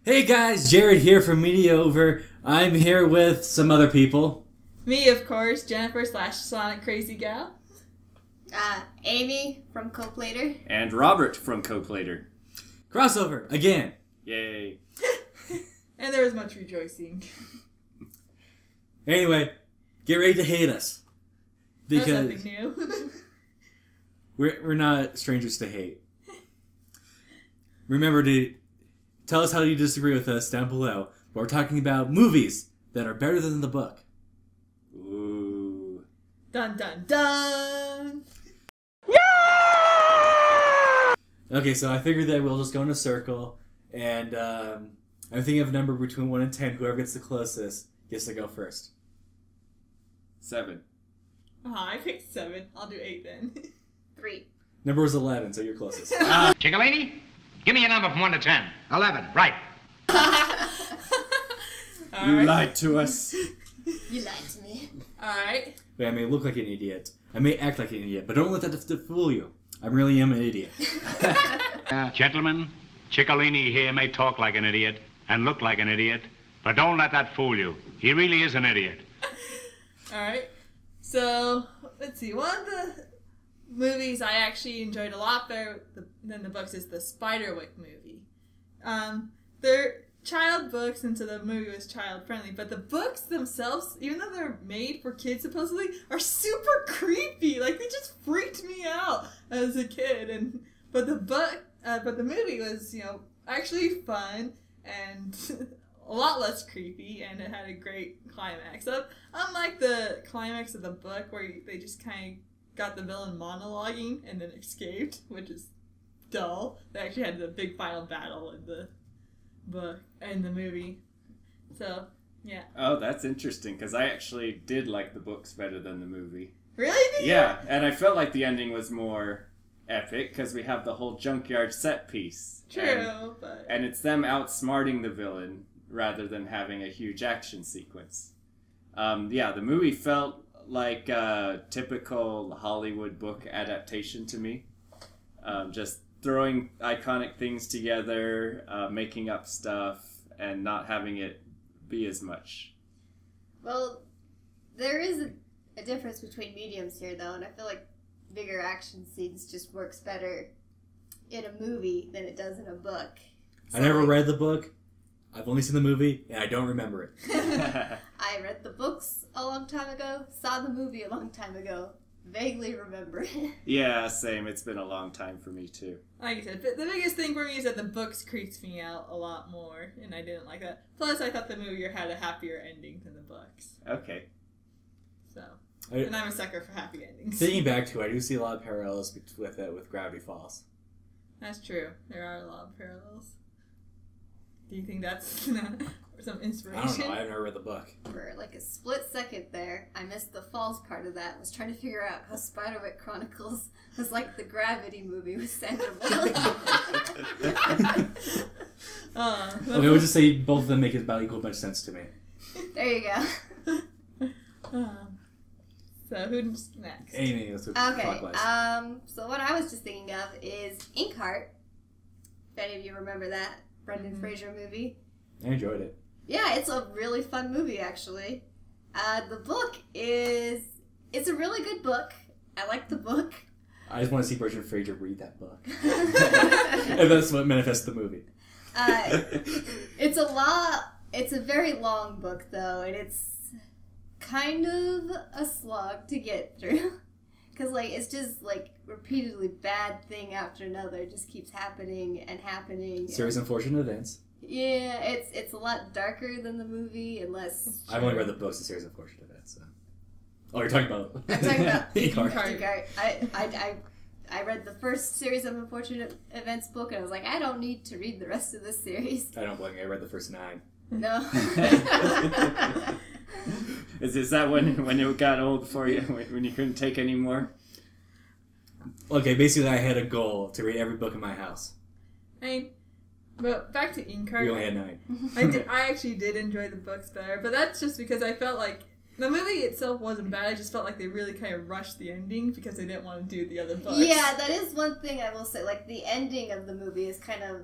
Hey guys, Jared here from Mediaover. I'm here with some other people. Me, of course, Jennifer / Sonic Crazy Gal. Amy from Koplaidr. And Robert from Koplaidr. Crossover, again. Yay. And there was much rejoicing. Anyway, get ready to hate us. That's Because nothing new. we're not strangers to hate. Remember to tell us how you disagree with us down below. But we're talking about movies that are better than the book. Ooh. Dun dun dun! Okay, so I figured that we'll just go in a circle, and I'm thinking of a number between 1 and 10. Whoever gets the closest gets to go first. 7. I picked 7. I'll do 8 then. 3. Number was 11, so you're closest. Chickalady, give me a number from 1 to 10. 11, right. You lied to us. You lied to me. Alright. But I may look like an idiot. I may act like an idiot, but don't let that fool you. I really am an idiot. Gentlemen, Ciccolini here may talk like an idiot and look like an idiot, but don't let that fool you. He really is an idiot. Alright. So, let's see. One of the movies I actually enjoyed a lot better than the books is the Spiderwick movie. They're child books, and so the movie was child friendly, but the books themselves, even though they're made for kids supposedly, are super creepy. Like, they just freaked me out as a kid. But the movie was, actually fun and a lot less creepy, and it had a great climax. So, unlike the climax of the book where they just kind of got the villain monologuing and then escaped, which is dull, they actually had the big final battle in the book and the movie. So, yeah. Oh, that's interesting, because I actually did like the books better than the movie. Really? Did you? Yeah, and I felt like the ending was more epic, because we have the whole junkyard set piece. True, And it's them outsmarting the villain, rather than having a huge action sequence. The movie felt like a typical Hollywood book adaptation to me. Just throwing iconic things together, making up stuff, and not having it be as much. Well, there is a difference between mediums here, though, and I feel like bigger action scenes just works better in a movie than it does in a book. I never read the book. I've only seen the movie, and I don't remember it. I read the books a long time ago, saw the movie a long time ago, vaguely remember it. Yeah, same. It's been a long time for me, too. like I said, the biggest thing for me is that the books creeped me out a lot more, and I didn't like that. Plus, I thought the movie had a happier ending than the books. Okay. So, and I'm a sucker for happy endings. Thinking back to it, I do see a lot of parallels with it with Gravity Falls. That's true. There are a lot of parallels. Do you think that's some inspiration? I don't know. I've never read the book. For like a split second there, I missed the falls part of that. I was trying to figure out how Spiderwick Chronicles was like the Gravity movie with Sandra Bullock. Okay, we'll just say both of them make about equal much sense to me. There you go. So who's next? Amy, let's do Okay, clockwise. so what I was just thinking of is Endcard. If any of you remember that Brendan Fraser movie. I enjoyed it. Yeah, it's a really fun movie, actually. The book it's a really good book. I like the book. I just want to see Brendan Fraser read that book. And that's what manifests the movie. It's a very long book, though, and it's kind of a slog to get through. Because, it's just, repeatedly bad thing after another just keeps happening and happening. Series of unfortunate events. Yeah, it's a lot darker than the movie and less... I've only read the books, the series of unfortunate events, so... Oh, you're talking about... I'm talking about Endcard. I read the first series of unfortunate events book, and I was like, I don't need to read the rest of this series. I don't blame you. I read the first 9. No. Is that when it got old for you, when you couldn't take any more? Okay, basically I had a goal to read every book in my house. But back to Endcard. We only had 9. I actually did enjoy the books better, but that's just because I felt like the movie itself wasn't bad. I just felt like they really kind of rushed the ending because they didn't want to do the other books. Yeah, that is one thing I will say. The ending of the movie is kind of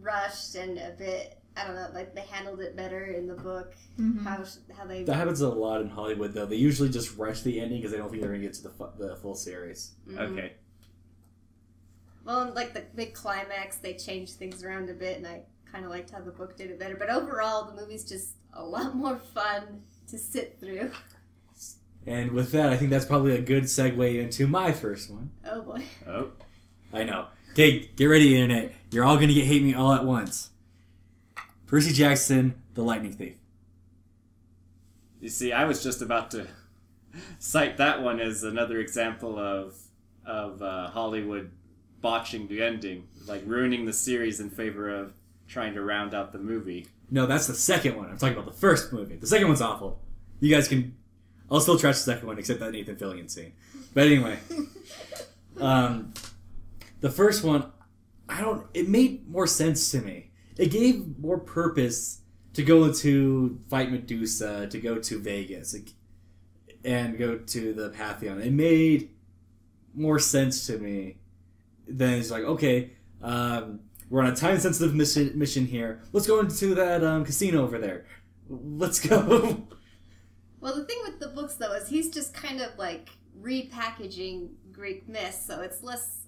rushed and a bit, I don't know, like they handled it better in the book. Mm-hmm. How they... That happens a lot in Hollywood, though. They usually just rush the ending because they don't think they're going to get to the full series. Mhm. Okay. Well, like the big climax, they changed things around a bit, and I kind of liked how the book did it better. But overall, the movie's just a lot more fun to sit through. And with that, I think that's probably a good segue into my first one. Oh boy. Oh. I know. Okay, get ready, Internet. You're all going to hate me all at once. Percy Jackson, The Lightning Thief. You see, I was just about to cite that one as another example of Hollywood botching the ending, like ruining the series in favor of trying to round out the movie. No, that's the second one. I'm talking about the first movie. The second one's awful. You guys can... I'll still trash the second one, except that Nathan Fillion scene. But anyway. The first one, it made more sense to me. It gave more purpose to go to fight Medusa, to go to Vegas, and go to the Pantheon. It made more sense to me than it's like, okay, we're on a time-sensitive mission here. Let's go into that casino over there. Let's go. Well, the thing with the books, though, is he's just kind of, like, repackaging Greek myths, so it's less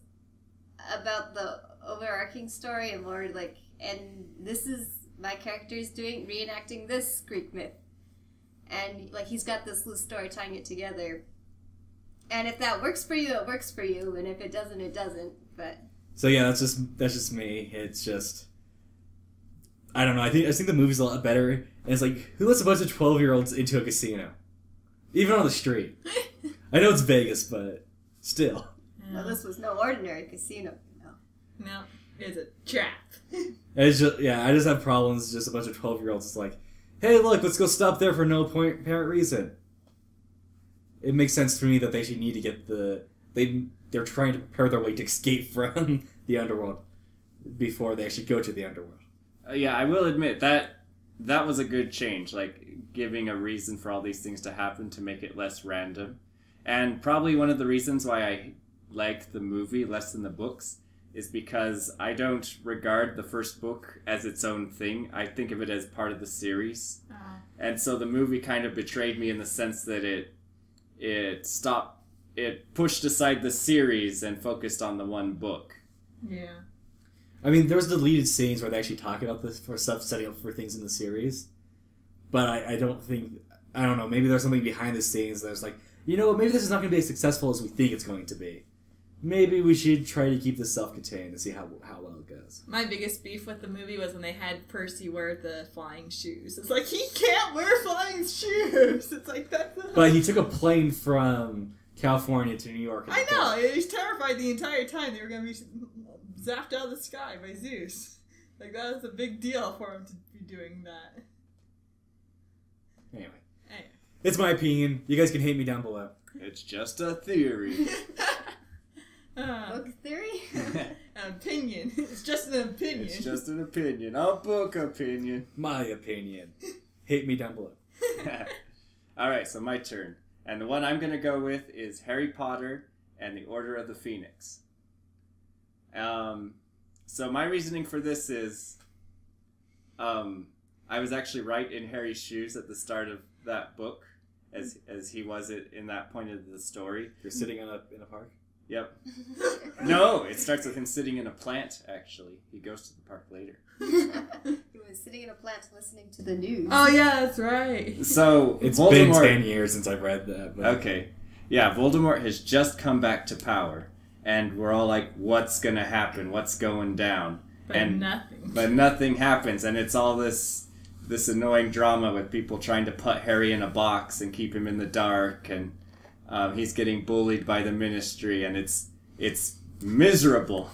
about the overarching story and more, like, and this is my character's reenacting this Greek myth. And, like, he's got this loose story tying it together. And if that works for you, it works for you, and if it doesn't, it doesn't, but... So, yeah, that's just me. It's just... I don't know. I think the movie's a lot better. And it's like, who lets a bunch of 12-year-olds into a casino? Even on the street. I know it's Vegas, but still. Yeah. Well, this was no ordinary casino, you know. No, it's a trap. It's just, I just have problems. Just a bunch of 12-year-olds. It's like, hey, look, let's go stop there for no apparent reason. It makes sense to me that they should need to get they're trying to prepare their way to escape from the underworld before they actually go to the underworld. Yeah, I will admit that was a good change, like giving a reason for all these things to happen to make it less random. And probably one of the reasons why I like the movie less than the books is because I don't regard the first book as its own thing. I think of it as part of the series. And so the movie kind of betrayed me in the sense that it pushed aside the series and focused on the one book. Yeah. I mean, there's deleted scenes where they actually talk about this for stuff setting up for things in the series. But I don't know, maybe there's something behind the scenes that's like, maybe this is not going to be as successful as we think it's going to be. Maybe we should try to keep this self-contained and see how well it goes. My biggest beef with the movie was when they had Percy wear the flying shoes. It's like, he can't wear flying shoes! It's like, that's... But he took a plane from California to New York. I know! He was terrified the entire time they were going to be zapped out of the sky by Zeus. Like, that was a big deal for him to be doing that. Anyway. It's my opinion. You guys can hate me down below. It's just a theory. Book theory? An opinion. It's just an opinion. It's just an opinion. A book opinion. My opinion. Hate me down below. Alright, so my turn. And the one I'm going to go with is Harry Potter and the Order of the Phoenix. So my reasoning for this is, I was actually right in Harry's shoes at the start of that book, as he was in that point of the story. You're sitting in a park? Yep. No, it starts with him sitting in a plant, actually. He goes to the park later. He was sitting in a plant listening to the news. Oh, yeah, that's right. So, it's Voldemort... been 10 years since I've read that. But... Okay. Yeah, Voldemort has just come back to power. And we're all like, what's going to happen? What's going down? But nothing happens. And it's all this annoying drama with people trying to put Harry in a box and keep him in the dark. And he's getting bullied by the Ministry. And it's miserable.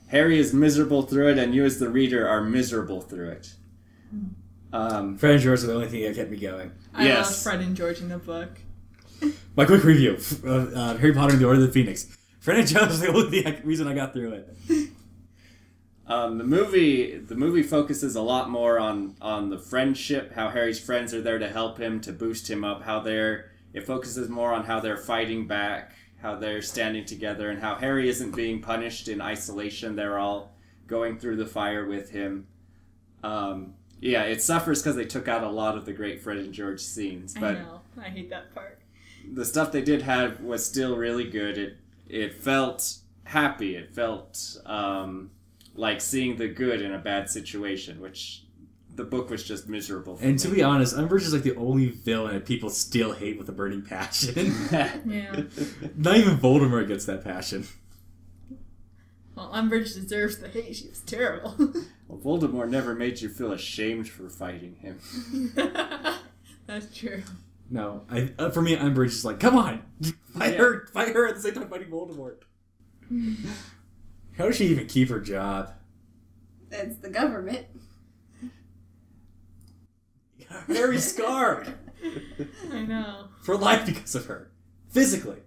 Harry is miserable through it, and you as the reader are miserable through it. Fred and George are the only thing that kept me going. I love Fred and George in the book. My quick review of Harry Potter and the Order of the Phoenix. Fred and George is the only reason I got through it. The movie focuses a lot more on the friendship, how Harry's friends are there to help him, to boost him up, it focuses more on how they're fighting back, how they're standing together, and how Harry isn't being punished in isolation. They're all going through the fire with him. Yeah, it suffers because they took out a lot of the great Fred and George scenes. But I know. I hate that part. the stuff they did have was still really good. It felt happy. It felt like seeing the good in a bad situation, which the book was just miserable for And me. to be honest, Umbridge is like the only villain that people still hate with a burning passion. Yeah. Not even Voldemort gets that passion. Well, Umbridge deserves the hate. She was terrible. Well, Voldemort never made you feel ashamed for fighting him. That's true. No, for me, Umbridge is like, come on, fight her at the same time fighting Voldemort. How does she even keep her job? It's the government. Harry's scarred I know. for life because of her, physically.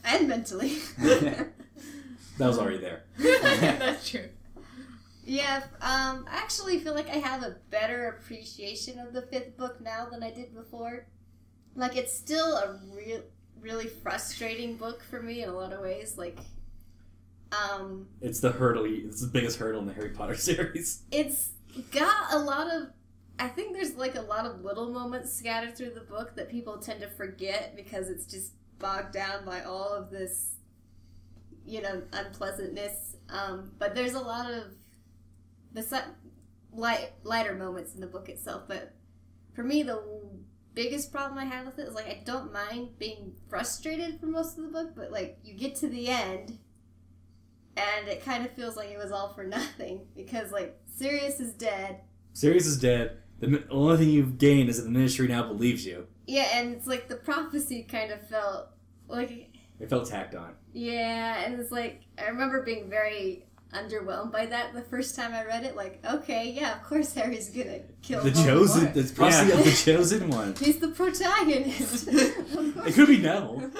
And mentally. That was already there. That's true. Yeah, I actually feel like I have a better appreciation of the 5th book now than I did before. Like, it's still a really frustrating book for me in a lot of ways. Like, It's the biggest hurdle in the Harry Potter series. it's got a lot of... I think there's, like, a lot of little moments scattered through the book that people tend to forget because it's just bogged down by all of this, unpleasantness. But there's a lot of lighter moments in the book itself. But for me, the biggest problem I have with it is, like, I don't mind being frustrated for most of the book, but, like, you get to the end, and it kind of feels like it was all for nothing. Because, like, Sirius is dead. Sirius is dead. The only thing you've gained is that the Ministry now believes you. Yeah, and it's like the prophecy kind of felt like... It felt tacked on. Yeah, and it's like, I remember being very underwhelmed by that the first time I read it. Like, okay, yeah, of course Harry's gonna kill The Voldemort. chosen, the prophecy of the chosen one. He's the protagonist. It could be Neville.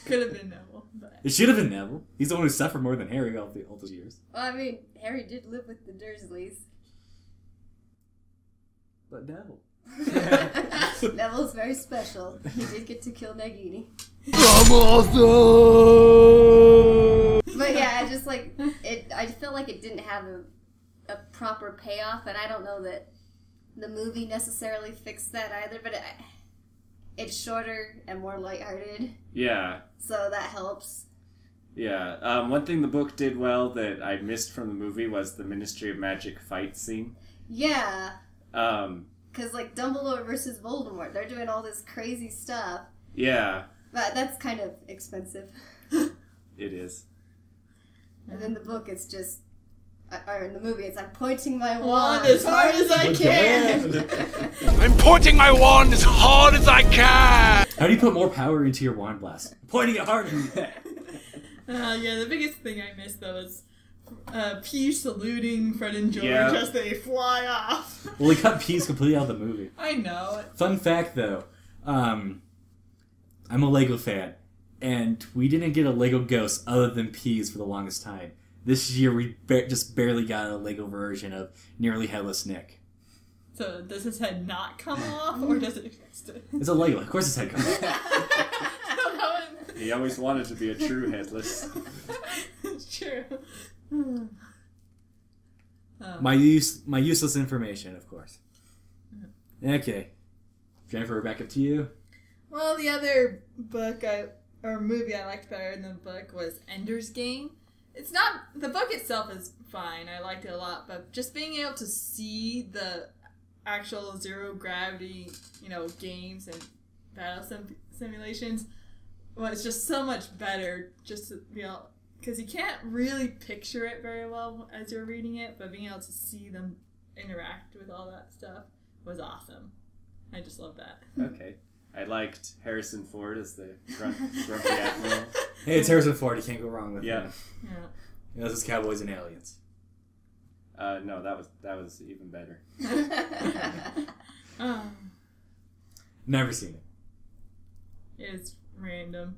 Could have been Neville. But... It should have been Neville. He's the one who suffered more than Harry all those years. Well, I mean, Harry did live with the Dursleys. But Neville. Neville's very special. He did get to kill Nagini. But yeah, I just like it. I felt like it didn't have a proper payoff, and I don't know that the movie necessarily fixed that either. But it's shorter and more lighthearted, Yeah. so that helps. Yeah. One thing the book did well that I missed from the movie was the Ministry of Magic fight scene. Yeah, Um, because like Dumbledore versus Voldemort, they're doing all this crazy stuff, yeah, but that's kind of expensive. it is. And in the book, it's just, or in the movie, it's I'm pointing my Wand wand as hard as I can. I'm pointing my wand as hard as I can! How do you put more power into your wand blast? Pointing it harder. Yeah, the biggest thing I missed though is P saluting Fred and George Yeah. as they fly off. Well, he cut Peas completely out of the movie. I know. Fun fact, though, I'm a Lego fan, and we didn't get a Lego Ghost other than Peas for the longest time. This year, we just barely got a Lego version of Nearly Headless Nick. So does his head not come off, or does it exist? It's a Lego. Of course his head comes off. I don't know. He always wanted to be a true headless. It's true. My useless information, of course. Okay. Jennifer, back up to you. Well, the other movie I liked better than the book was Ender's Game. It's not, the book itself is fine, I liked it a lot, but just being able to see the actual zero gravity, games and battle simulations was just so much better, just to, because you can't really picture it very well as you're reading it, but being able to see them interact with all that stuff was awesome. I just love that. Okay. I liked Harrison Ford as the grumpy admiral. Hey, it's Harrison Ford. You can't go wrong with Yeah. him. Yeah. This is Cowboys and Aliens. No, that was even better. Never seen it. It's random.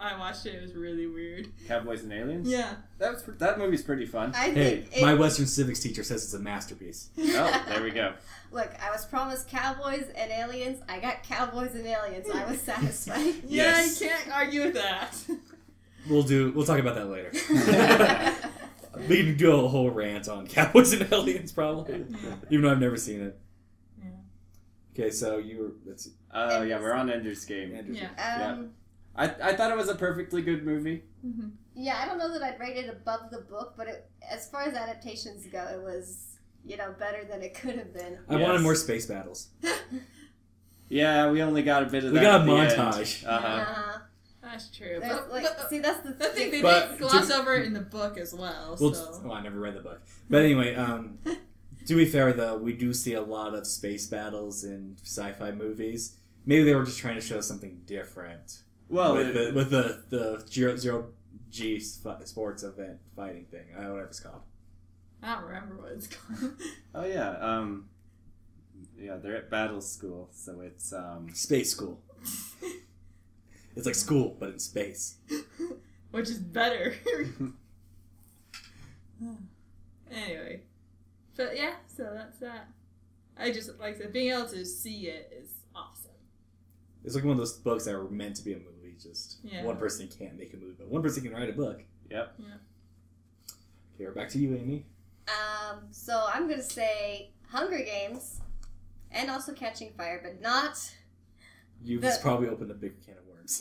I watched it. It was really weird. Cowboys and Aliens? Yeah. That movie's pretty fun. I Hey, think my Western civics teacher says it's a masterpiece. Oh, there we go. Look, I was promised Cowboys and Aliens. I got Cowboys and Aliens. I was satisfied. Yeah, Yes. you can't argue with that. We'll talk about that later. We can do a whole rant on Cowboys and Aliens, probably. Yeah. Even though I've never seen it. Yeah. Okay, so you were... Let's see. Yeah, we're on Ender's Game. Andrew's- Yeah. I thought it was a perfectly good movie. Mm-hmm. Yeah, I don't know that I'd rate it above the book, but as far as adaptations go, it was, better than it could have been. I wanted more space battles. Yeah, we only got a bit of We that. got a at the montage. end. Uh-huh. That's true. There's, But see, that's the I think they thing. But- did gloss over it in the book as well. Well, So I never read the book. But anyway, to be fair, though, we do see a lot of space battles in sci-fi movies. Maybe they were just trying to show something different. Well, with the zero G sports event fighting thing, whatever it's called. I don't remember what it's called. oh yeah, they're at battle school, so it's Space school. It's like school, but in space. Which is better. Anyway. But yeah, so that's that. I just, like I said, being able to see it is awesome. It's like one of those books that were meant to be a movie. Just Yeah. one person can't make a movie, but one person can write a book. Yep. Yeah. Okay, we're back to you, Amy. So I'm gonna say Hunger Games, and also Catching Fire, but not You've just probably opened a big can of worms.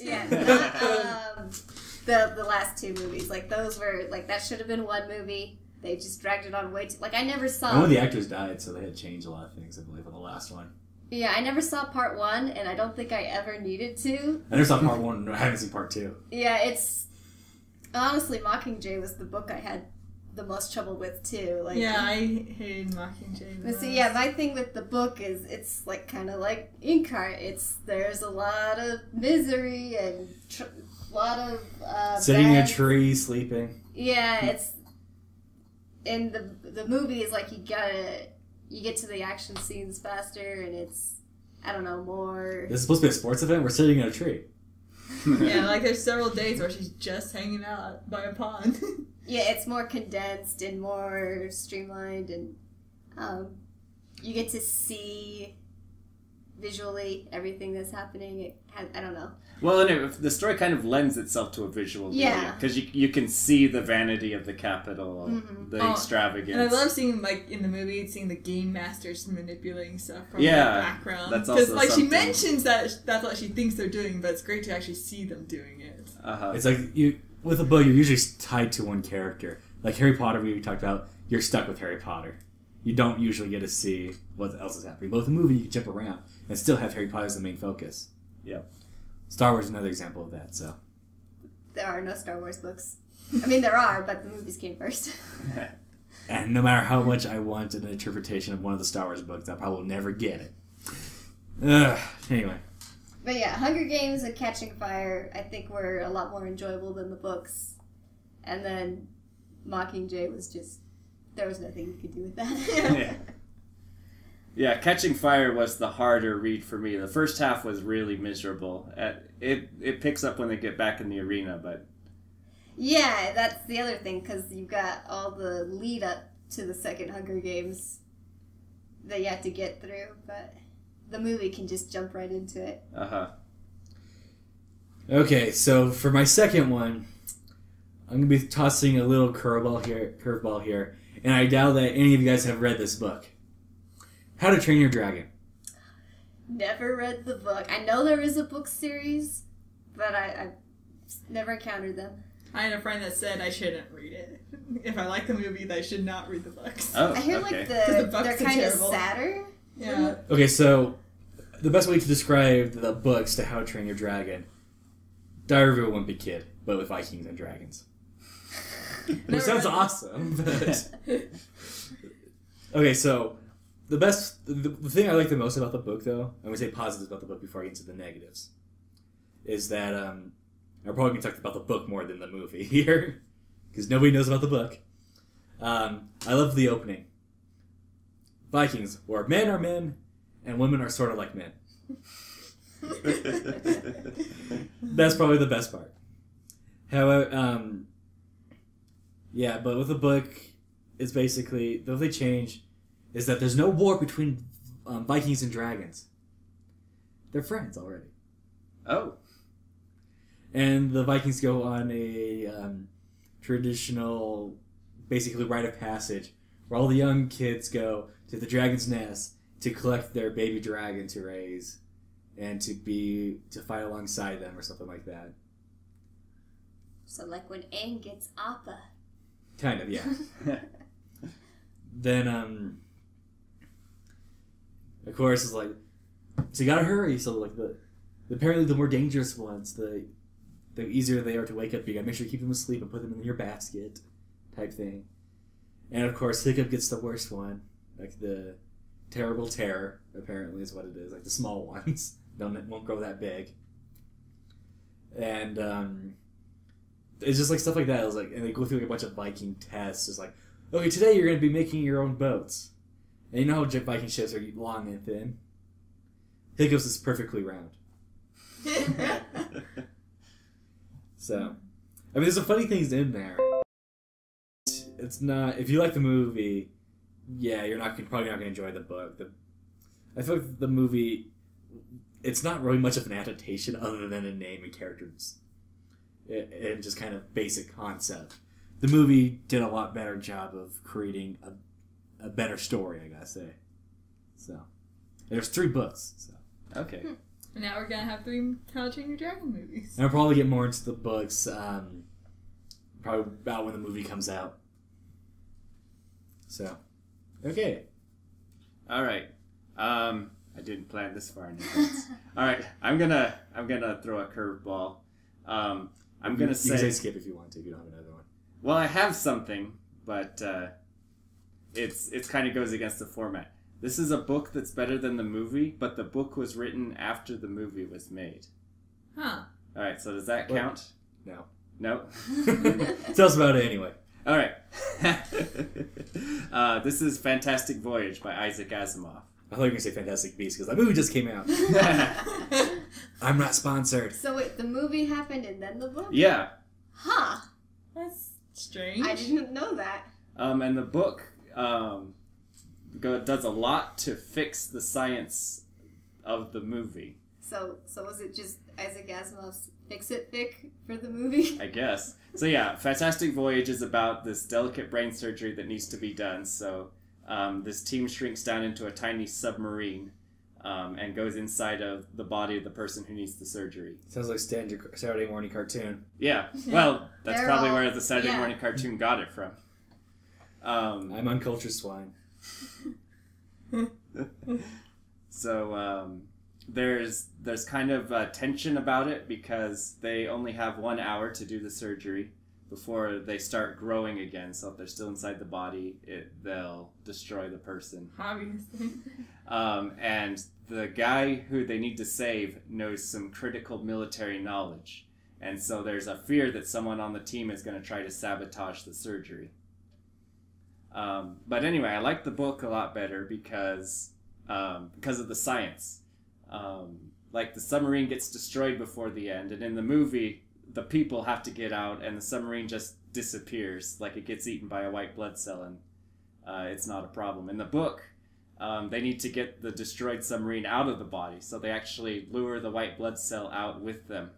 not the last two movies. Like those were that should have been one movie. They just dragged it on way too. I never saw. And one of the actors died, so they had to change a lot of things, I believe, on the last one. Yeah, I never saw part one, and I don't think I ever needed to. I never saw part one, and I haven't seen part two. Yeah, it's honestly Mockingjay was the book I had the most trouble with too. I hated Mockingjay. But see, my thing with the book is it's kind of like Endcard. There's a lot of misery and a lot of Sitting in a bad- tree, sleeping. Yeah, it's in the movie is you get to the action scenes faster, and it's I don't know more. This is supposed to be a sports event. We're sitting in a tree. Yeah, there's several days where she's just hanging out by a pond. Yeah, it's more condensed and more streamlined, and you get to see visually everything that's happening. I don't know. Well, and the story kind of lends itself to a visual Yeah. because you can see the vanity of the capital, Mhm. the extravagance. And I love seeing, in the movie, seeing the game masters manipulating stuff from Yeah, the background. that's Because, also she something. mentions that that's what she thinks they're doing, but it's great to actually see them doing it. Uh-huh. It's like with a book, you're usually tied to one character. Like Harry Potter, we talked about, you're stuck with Harry Potter. You don't usually get to see what else is happening. But with a movie, you can jump around and still have Harry Potter as the main focus. Yep. Star Wars is another example of that. So There are no Star Wars books. I mean, there are, but the movies came first. And no matter how much I want an interpretation of one of the Star Wars books, I probably will never get it. Anyway. But yeah, Hunger Games and Catching Fire, I think were a lot more enjoyable than the books. And then Mockingjay was just, there was nothing you could do with that. Yeah. Yeah, Catching Fire was the harder read for me. The first half was really miserable. It picks up when they get back in the arena, but... Yeah, that's the other thing, because you've got all the lead up to the second Hunger Games that you have to get through, but the movie can just jump right into it. Uh-huh. Okay, so for my second one, I'm going to be tossing a little curveball here, and I doubt that any of you guys have read this book. How to Train Your Dragon. Never read the book. I know there is a book series, but I've never encountered them. I had a friend that said I shouldn't read it. If I like the movie, that I should not read the books. Oh, I hear okay. the books they're are kind of terrible. sadder. Yeah. Okay, so the best way to describe the books to How to Train Your Dragon, Diary of a Wimpy Kid, but with Vikings and dragons. Which Never sounds read it. awesome, but... Okay, so the thing I like the most about the book, though, I'm going to say positives about the book before I get into the negatives, is that I'm probably going to talk about the book more than the movie here, because nobody knows about the book. I love the opening. Vikings, where men are men, and women are sort of like men. That's probably the best part. However, yeah, but with the book, it's basically, the only change is that there's no war between Vikings and dragons. They're friends already. Oh. And the Vikings go on a traditional basically rite of passage where all the young kids go to the dragon's nest to collect their baby dragon to raise and to fight alongside them or something like that. So like when Aang gets Appa. Kind of, yeah. Then, of course, it's like, so you gotta hurry. So like apparently the more dangerous ones, the easier they are to wake up. You gotta make sure you keep them asleep and put them in your basket, type thing. And of course, Hiccup gets the worst one, like the terrible terror. Apparently, is what it is. Like the small ones won't grow that big. And it's just like stuff like that. It was like, and they go through like a bunch of Viking tests. It's like, okay, today you're gonna be making your own boats. And you know how Viking ships are long and thin. Hiccup's is perfectly round. So, I mean, there's some funny things in there. It's not, if you like the movie, yeah, you're probably not gonna enjoy the book. I feel like the movie, it's not really much of an adaptation other than a name and characters, and just kind of basic concept. The movie did a lot better job of creating a better story, I gotta say. So, there's 3 books. So. Okay. And now we're gonna have 3 How to Train Your Dragon movies. And I'll probably get more into the books, probably about when the movie comes out. So, okay. All right. I didn't plan this far in advance. All right. I'm gonna throw a curveball. I'm gonna say. You can say skip if you want to. If you don't have another one. Well, I have something, but it's kind of goes against the format. This is a book that's better than the movie, but the book was written after the movie was made. Huh. All right. So does that count? No. No. Tell us about it anyway. All right. This is Fantastic Voyage by Isaac Asimov. I thought you were going to say Fantastic Beasts because that movie just came out. I'm not sponsored. So wait, the movie happened and then the book? Yeah. Huh. That's strange. I didn't know that. And the book does a lot to fix the science of the movie. So was it just Isaac Asimov's fix-it fic for the movie? I guess. So yeah, Fantastic Voyage is about this delicate brain surgery that needs to be done. So this team shrinks down into a tiny submarine and goes inside of the body of the person who needs the surgery. Sounds like Saturday morning cartoon. Yeah. Well, that's They're probably all- where the Saturday yeah. morning cartoon got it from. I'm uncultured swine. So there's kind of tension about it because they only have 1 hour to do the surgery before they start growing again. So if they're still inside the body, they'll destroy the person. Obviously. And the guy who they need to save knows some critical military knowledge. And so there's a fear that someone on the team is going to try to sabotage the surgery. But anyway, I like the book a lot better because of the science. Like the submarine gets destroyed before the end, and in the movie, the people have to get out, and the submarine just disappears, like it gets eaten by a white blood cell, and it's not a problem. In the book, they need to get the destroyed submarine out of the body, so they actually lure the white blood cell out with them.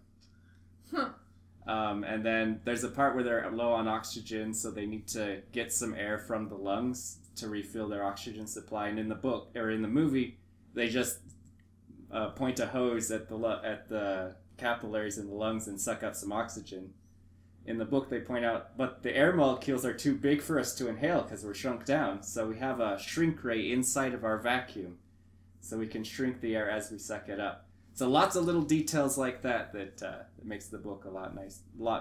Huh. And then there's a part where they're low on oxygen, so they need to get some air from the lungs to refill their oxygen supply. And in the book, or in the movie, they just point a hose at the capillaries in the lungs and suck up some oxygen. In the book, they point out, but the air molecules are too big for us to inhale because we're shrunk down. So we have a shrink ray inside of our vacuum, so we can shrink the air as we suck it up. So lots of little details like that makes the book a lot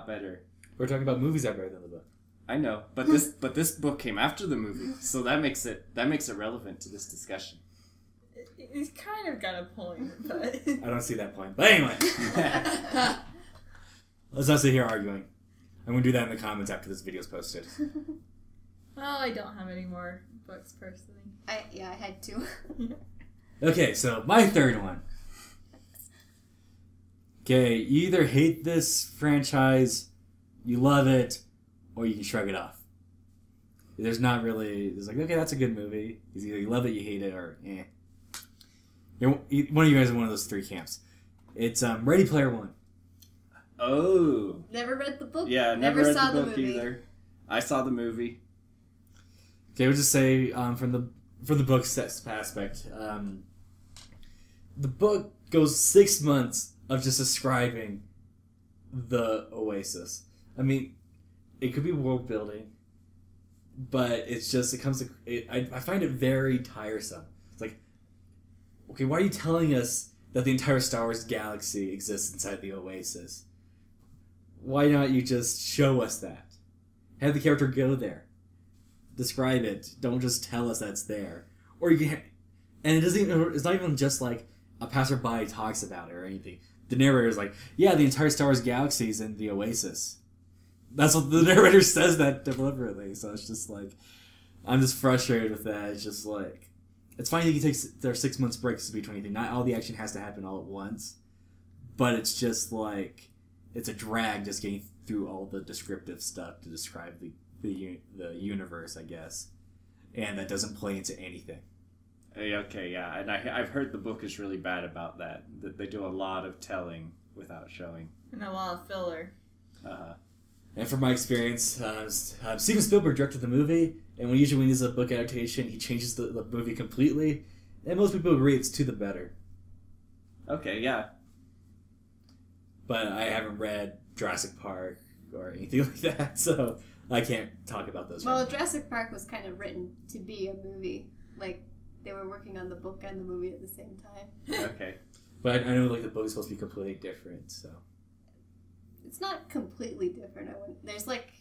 better. We're talking about movies that are better than the book. I know, but this book came after the movie, so that makes it relevant to this discussion. He's kind of got a point, but... I don't see that point. But anyway, let's not sit here arguing. I'm going to do that in the comments after this video is posted. Well, I don't have any more books, personally. I had 2. Okay, so my third one. Okay, you either hate this franchise, you love it, or you can shrug it off. There's not really... There's like, okay, that's a good movie. It's either you love it, you hate it, or eh. One of you guys is one of those 3 camps. It's Ready Player One. Oh. Never read the book. Yeah, never read saw the book movie. either. I saw the movie. Okay, I would just say from the book aspect, the book goes 6 months of just describing the Oasis. I mean, it could be world building, but it's just I find it very tiresome. It's like, okay, why are you telling us that the entire Star Wars galaxy exists inside the Oasis? Why not you just show us that? Have the character go there. Describe it. Don't just tell us that's there. Or you can, and it doesn't even, it's not even just like a passerby talks about it or anything. The narrator is like, yeah, the entire Star Wars galaxy is in the Oasis. That's what the narrator says that deliberately. So it's just like, I'm just frustrated with that. It's just like, it's fine that you take their 6 months breaks between anything. Not all the action has to happen all at once. But it's just like, it's a drag just getting through all the descriptive stuff to describe the universe, I guess. And that doesn't play into anything. Okay, yeah. And I've heard the book is really bad about that. That they do a lot of telling without showing. And a lot of filler. And from my experience, Steven Spielberg directed the movie, and when he does a book adaptation, he changes the movie completely, and most people agree it's to the better. Okay, yeah. But I haven't read Jurassic Park or anything like that, so I can't talk about those. Well, right now. Jurassic Park was kind of written to be a movie. Like, they were working on the book and the movie at the same time. Okay. But I know like the book is supposed to be completely different, so. It's not completely different. There's like,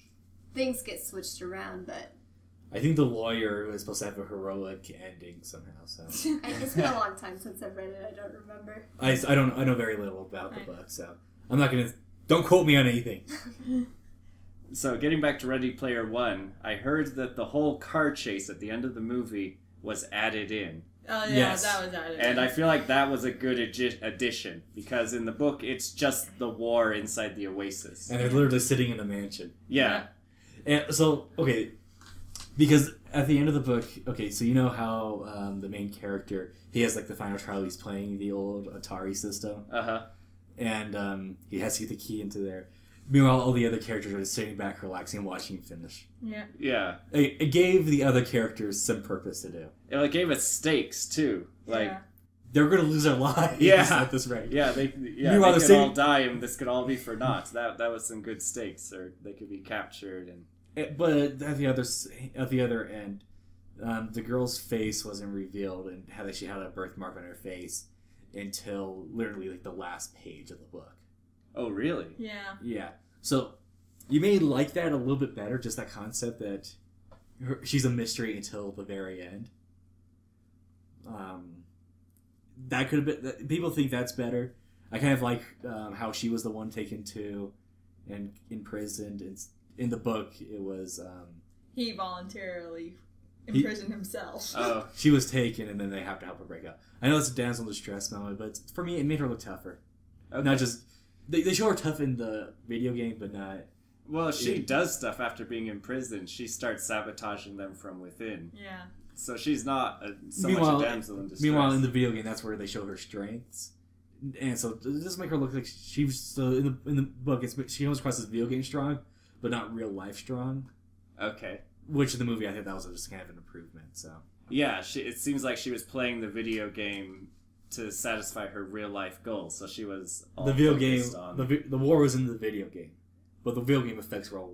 things get switched around, but... I think the lawyer was supposed to have a heroic ending somehow, so. It's been a long time since I've read it, I don't remember. I know very little about the book, so. I'm not gonna... Don't quote me on anything. So, getting back to Ready Player One, I heard that the whole car chase at the end of the movie was added in. Oh, yeah, Yes. that was added. And I feel like that was a good addition, because in the book, it's just the war inside the Oasis. And they're literally sitting in a mansion. Yeah. And so, okay, because at the end of the book, okay, so you know how the main character, he has like the final trial, he's playing the old Atari system. Uh-huh. And he has to get the key into there. Meanwhile, all the other characters are just sitting back, relaxing, and watching him finish. Yeah. Yeah. It gave the other characters some purpose to do. It gave us stakes, too. Like, Yeah. They're going to lose their lives at this rate. Yeah, they Meanwhile, could the all die, and this could all be for naught. That was some good stakes, or they could be captured. And But at the other end, the girl's face wasn't revealed, and how she had a birthmark on her face until literally like the last page of the book. Oh, really? Yeah. Yeah. So you may like that a little bit better, just that concept that she's a mystery until the very end. That could have been... People think that's better. I kind of like how she was the one taken to and imprisoned. In the book, it was... He voluntarily imprisoned himself. Oh. She was taken, and then they have to help her break up. I know it's a damsel in distress moment, but for me, it made her look tougher. Okay. Not just... They show her tough in the video game, but not... Well, she does stuff after being imprisoned. She starts sabotaging them from within. Yeah. So she's not so much a damsel in distress. Meanwhile, in the video game, that's where they show her strengths. And so it doesn't make her look like she was... So in the book, she comes across as video game strong, but not real life strong. Okay. Which in the movie, I think that was just kind of an improvement, so... Yeah, it seems like she was playing the video game to satisfy her real life goals. So she was all the video game, focused on... the war was in the video game, but the video game affects real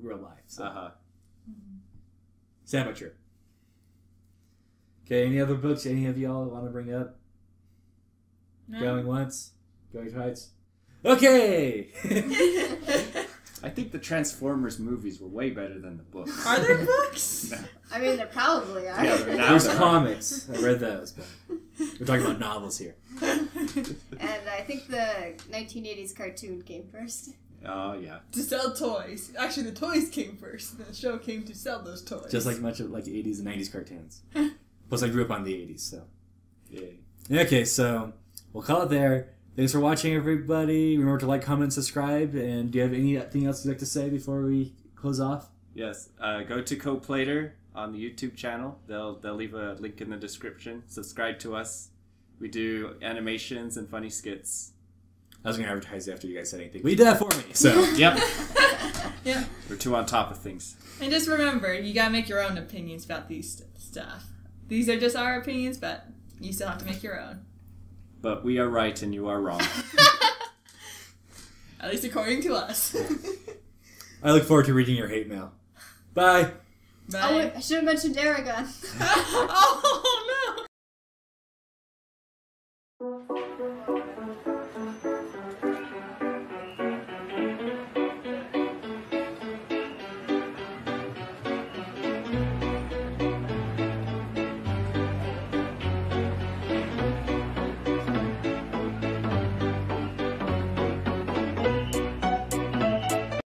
life. So. Uh-huh. Sad but true. Okay, any other books any of y'all want to bring up? No. Going once, going twice. Okay. I think the Transformers movies were way better than the books. Are there books? No. I mean, there probably are. Yeah, they're now There's there are. comics. I read those, but we're talking about novels here. And I think the 1980s cartoon came first. Oh, yeah. To sell toys. Actually, the toys came first. The show came to sell those toys. Just like much of like 80s and 90s cartoons. Plus, I grew up on the 80s, so. Yay. Okay, so we'll call it there. Thanks for watching, everybody. Remember to like, comment, subscribe. And do you have anything else you'd like to say before we close off? Yes. Go to Koplaidr on the YouTube channel. They'll leave a link in the description. Subscribe to us. We do animations and funny skits. I was going to advertise after you guys said anything, but you did that for me, so. Yep. Yeah. We're too on top of things. And just remember, you gotta make your own opinions about these stuff. These are just our opinions, but you still have to make your own. But we are right and you are wrong. At least according to us. I look forward to reading your hate mail. Bye. Bye. Oh, wait, I should have mentioned Aragon. Oh, no!